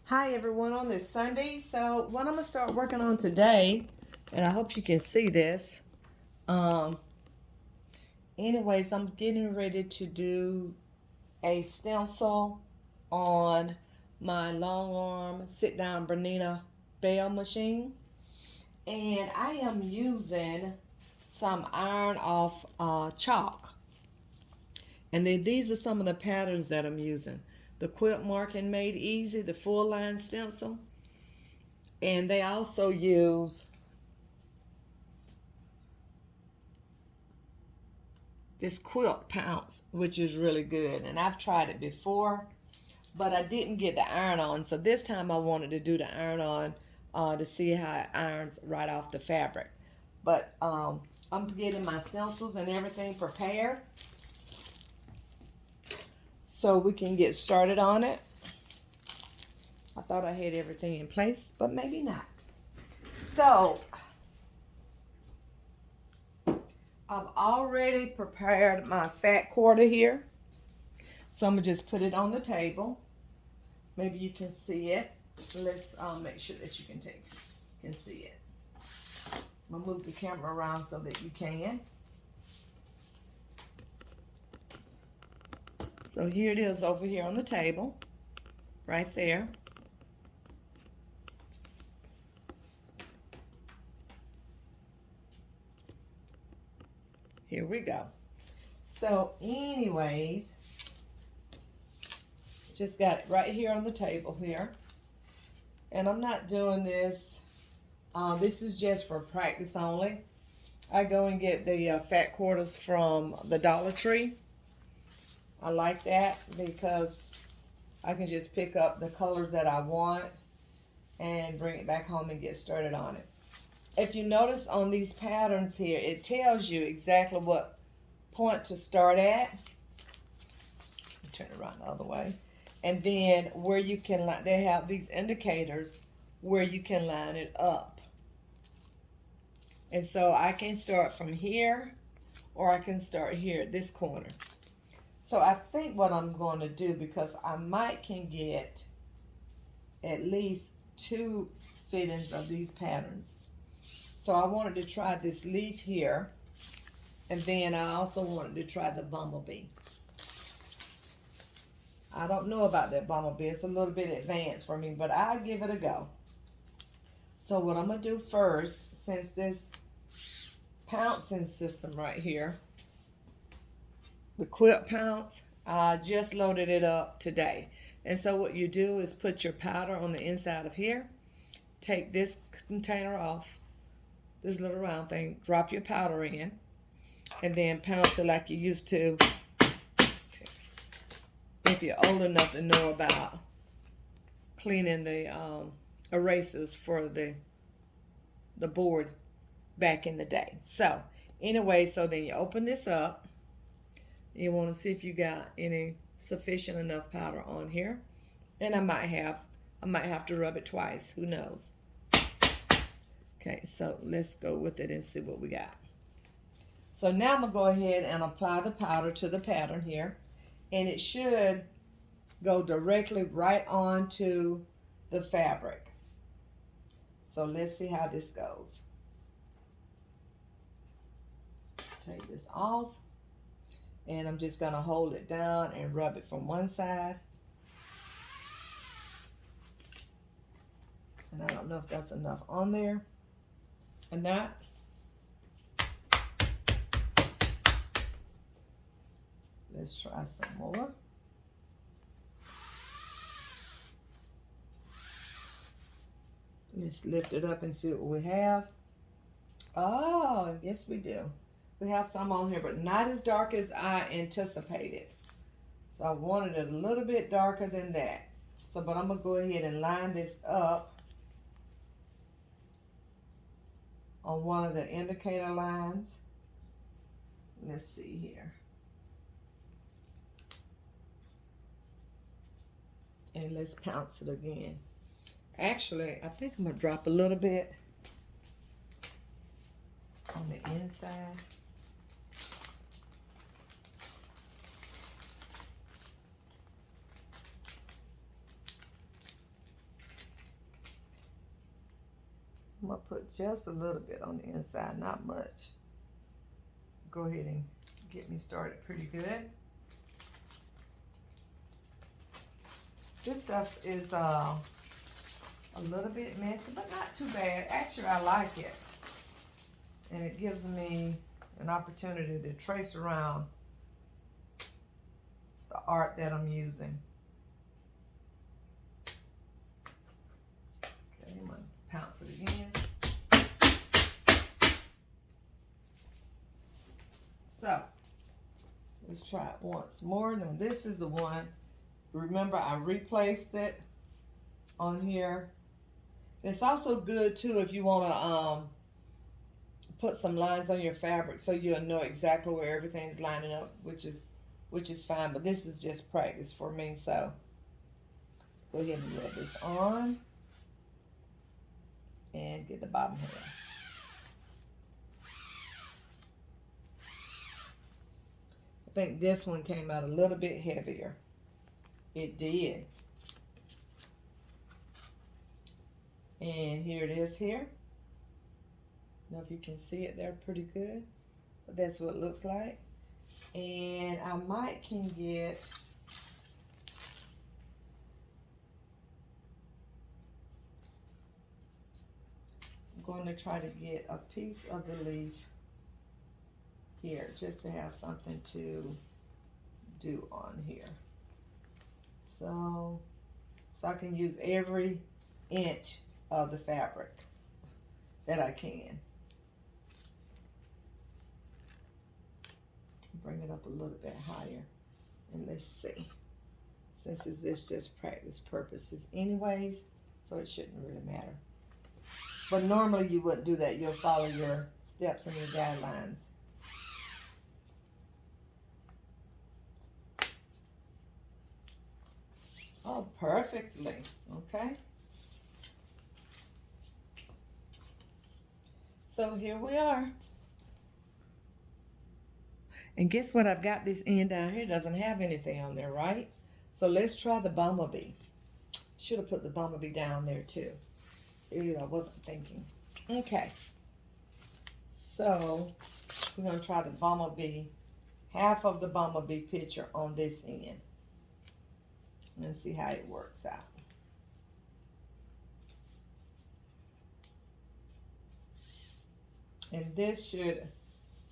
Hi everyone on this Sunday. So what I'm gonna start working on today, and I hope you can see this. Um, Anyways, I'm getting ready to do a stencil on my long arm sit down Bernina Bell machine, and I am using some iron off chalk. And then these are some of the patterns that I'm using: the quilt marking made easy, the full line stencil. And they also use this Quilt Pounce, which is really good. And I've tried it before, but I didn't get the iron on. So this time I wanted to do the iron on to see how it irons right off the fabric. But I'm getting my stencils and everything prepared so we can get started on it. I thought I had everything in place, but maybe not. So I've already prepared my fat quarter here. So I'm gonna just put it on the table. Maybe you can see it. Let's make sure that you can see it. I'm gonna move the camera around so that you can. So here it is over here on the table, right there. Here we go. So anyways, just got it right here on the table here. And I'm not doing this. This is just for practice only. I go and get the fat quarters from the Dollar Tree. I like that because I can just pick up the colors that I want and bring it back home and get started on it. If you notice on these patterns here, it tells you exactly what point to start at. Turn it around the other way. And then where you can, they have these indicators where you can line it up. And so I can start from here, or I can start here at this corner. So I think what I'm going to do, because I might can get at least 2 fittings of these patterns. So I wanted to try this leaf here, and then I also wanted to try the bumblebee. I don't know about that bumblebee. It's a little bit advanced for me, but I'll give it a go. So what I'm going to do first, since this pouncing system right here, the Quilt Pounce, I just loaded it up today. And so what you do is put your powder on the inside of here, take this container off, this little round thing, drop your powder in, and then pounce it like you used to if you're old enough to know about cleaning the erasers for the board back in the day. So anyway, so then you open this up. You want to see if you got any sufficient enough powder on here. And I might have to rub it twice. Who knows? Okay, so let's go with it and see what we got. So now I'm going to go ahead and apply the powder to the pattern here. And it should go directly right onto the fabric. So let's see how this goes. Take this off. And I'm just going to hold it down and rub it from one side. And I don't know if that's enough on there or not. Let's try some more. Let's lift it up and see what we have. Oh, yes we do. We have some on here, but not as dark as I anticipated. So I wanted it a little bit darker than that. So, but I'm going to go ahead and line this up on one of the indicator lines. Let's see here. And let's pounce it again. Actually, I think I'm going to drop a little bit on the inside. I'm gonna put just a little bit on the inside, not much. Go ahead and get me started pretty good. This stuff is a little bit messy, but not too bad. Actually, I like it. And it gives me an opportunity to trace around the art that I'm using. Okay, I'm gonna pounce it again. So, let's try it once more. Now this is the one, remember I replaced it on here. It's also good too if you wanna put some lines on your fabric so you'll know exactly where everything's lining up, which is fine, but this is just practice for me. So go ahead and rub this on and get the bottom here. I think this one came out a little bit heavier. It did. And here it is here. I don't know if you can see it there pretty good, but that's what it looks like. And I might can get I'm going to try to get a piece of the leaf here just to have something to do on here. So I can use every inch of the fabric that I can. Bring it up a little bit higher and let's see. Since it's just practice purposes anyways, so it shouldn't really matter. But normally you wouldn't do that. You'll follow your steps and your guidelines. Oh, perfectly. Okay. So here we are. And guess what? I've got this end down here. It doesn't have anything on there, right? So let's try the bumblebee. Should have put the bumblebee down there too. Ew, I wasn't thinking. Okay. So we're going to try the bumblebee, half of the bumblebee picture on this end. And see how it works out. And this should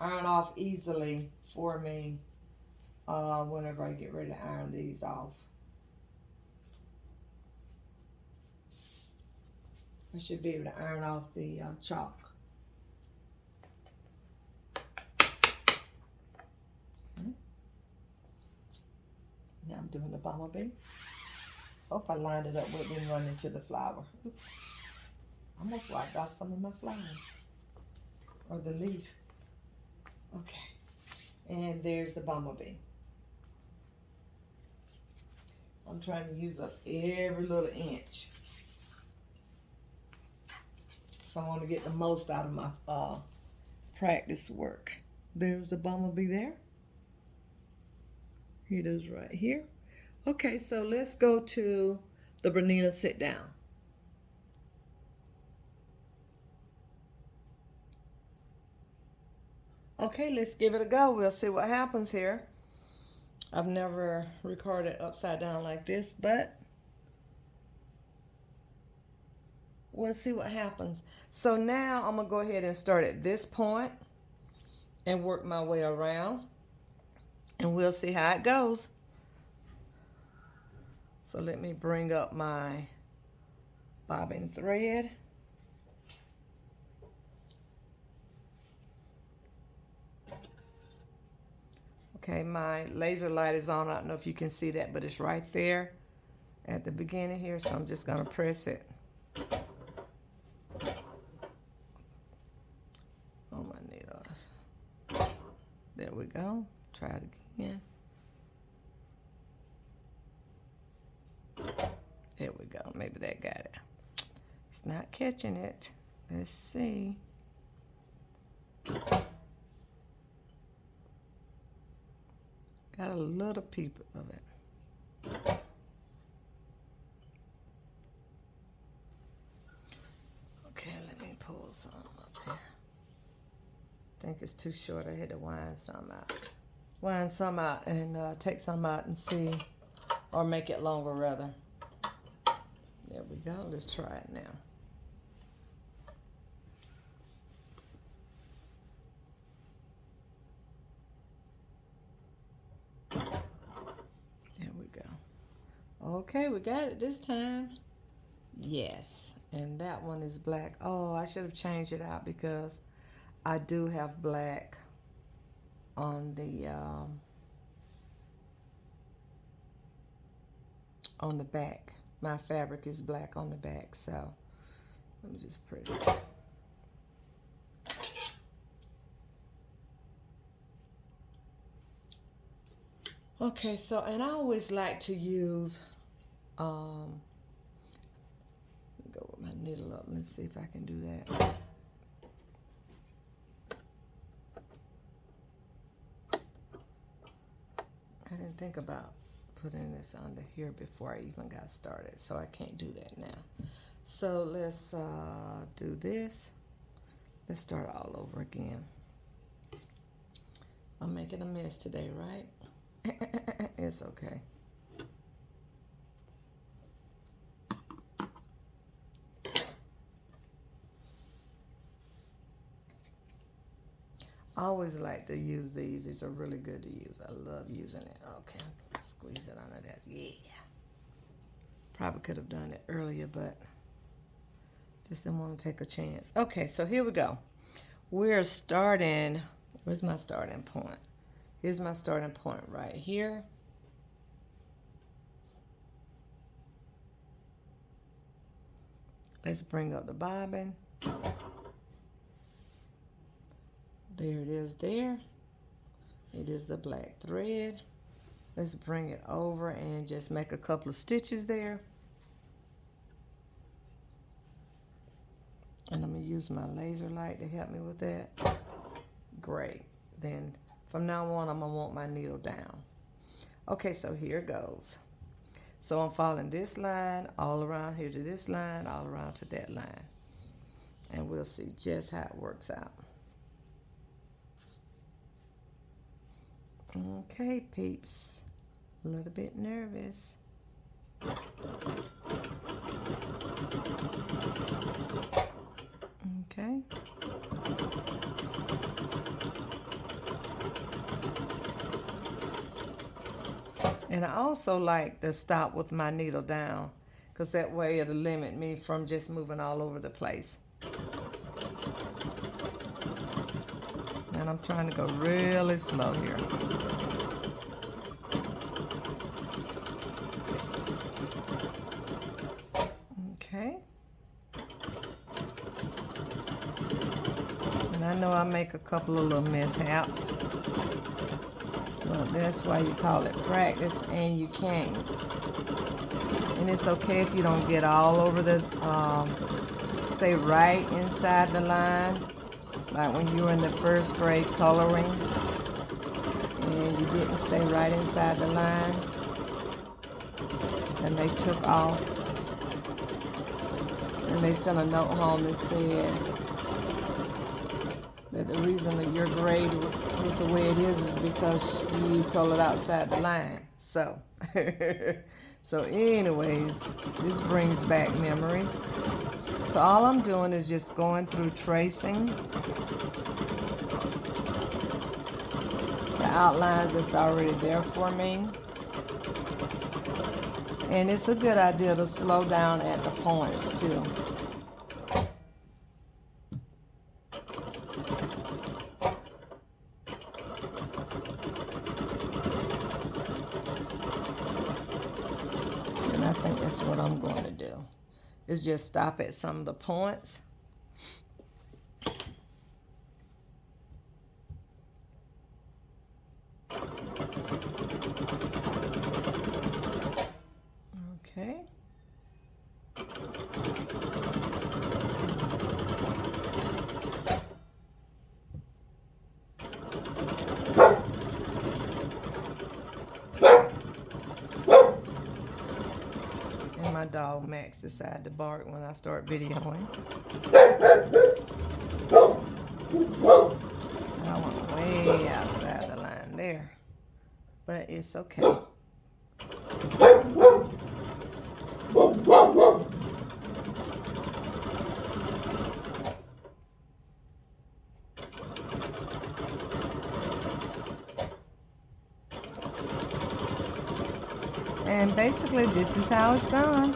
iron off easily for me whenever I get ready to iron these off. I should be able to iron off the chalk. Okay. Now I'm doing the bumblebee. Hope I lined it up with it run into the flower. Oops. I almost wiped off some of my flower. Or the leaf. Okay. And there's the bumblebee. I'm trying to use up every little inch. So I want to get the most out of my practice work. There's the bumblebee there. Here it is right here. Okay, so let's go to the Bernina sit down. Okay, let's give it a go. We'll see what happens here. I've never recorded upside down like this, but we'll see what happens. So now I'm gonna go ahead and start at this point and work my way around, and we'll see how it goes. So let me bring up my bobbin thread. Okay, my laser light is on. I don't know if you can see that, but it's right there at the beginning here. So I'm just gonna press it on my needles. There we go. Try it again. There we go. Maybe that got it. It's not catching it. Let's see. Got a little peep of it. Okay, let me some up here. I think it's too short. I had to wind some out. Wind some out and take some out and see, or make it longer rather. There we go. Let's try it now. There we go. Okay, we got it this time. Yes, and that one is black. Oh, I should have changed it out because I do have black on the back. My fabric is black on the back, so let me just press it. Okay, so, and I always like to use, go with my needle up. Let's see if I can do that. I didn't think about putting this under here before I even got started, so I can't do that now. So let's do this. Let's start all over again. I'm making a mess today, right? It's okay. I always like to use these. These are really good to use. I love using it. Okay, squeeze it under that. Yeah. Probably could have done it earlier, but just didn't want to take a chance. Okay, so here we go. We're starting. Where's my starting point? Here's my starting point right here. Let's bring up the bobbin. There it is there. It is the black thread. Let's bring it over and just make a couple of stitches there. And I'm going to use my laser light to help me with that. Great. Then from now on, I'm going to want my needle down. Okay, so here goes. So I'm following this line all around here to this line, all around to that line. And we'll see just how it works out. Okay, peeps. A little bit nervous. Okay. And I also like to stop with my needle down, because that way it'll limit me from just moving all over the place. And I'm trying to go really slow here. Okay. And I know I make a couple of little mishaps. Well, that's why you call it practice, and you can't. And it's okay if you don't get all over the, stay right inside the line. Like when you were in the first grade coloring and you didn't stay right inside the line and they took off and they sent a note home that said that the reason that your grade was the way it is because you colored outside the line. So, so anyways, this brings back memories. So all I'm doing is just going through tracing the outlines that's already there for me. And it's a good idea to slow down at the points too. And I think that's what I'm going to do, is just stop at some of the points. Okay. my dog Max decide to bark when I start videoing. I went way outside the line there, but it's okay. And basically, this is how it's done.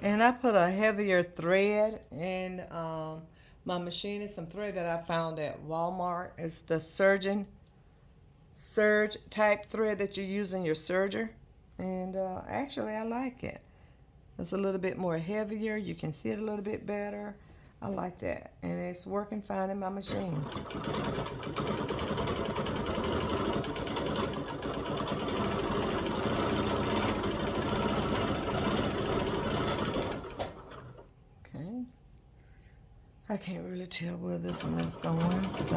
And I put a heavier thread in my machine. It's some thread that I found at Walmart. It's the serge type thread that you use in your serger. And actually, I like it. It's a little bit more heavier. You can see it a little bit better. I like that. And it's working fine in my machine. I can't really tell where this one is going, so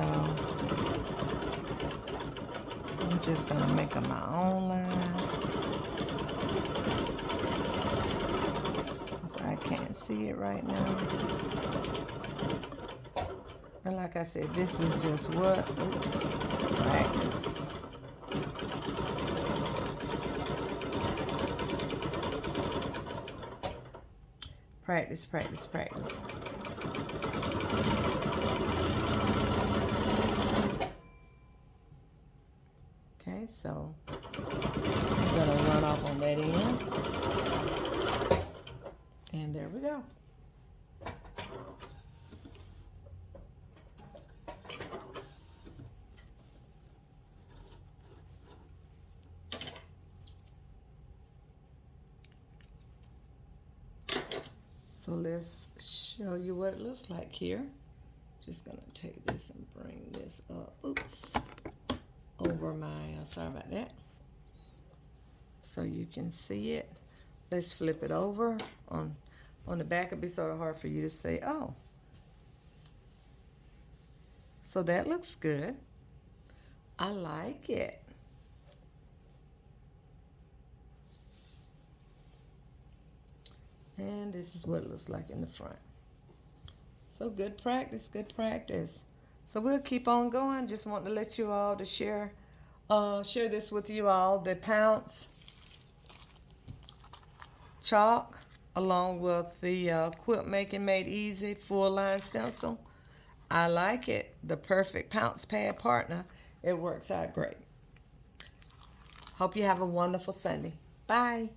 I'm just going to make up my own line. So I can't see it right now. And like I said, this is just what? Oops. Practice. Practice, practice, practice. Okay, so I'm going to run off on that end. And there we go. So let's show you what it looks like here. Just going to take this and bring this up. Oops. Over my, sorry about that. So you can see it. Let's flip it over. On the back, it'd be sort of hard for you to say, oh. So that looks good. I like it. And this is what it looks like in the front. So good practice, good practice. So we'll keep on going. Just want to let you all to share this with you all. The Pounce chalk along with the Quilt Making Made Easy full line stencil. I like it. The perfect Pounce pad partner. It works out great. Hope you have a wonderful Sunday. Bye.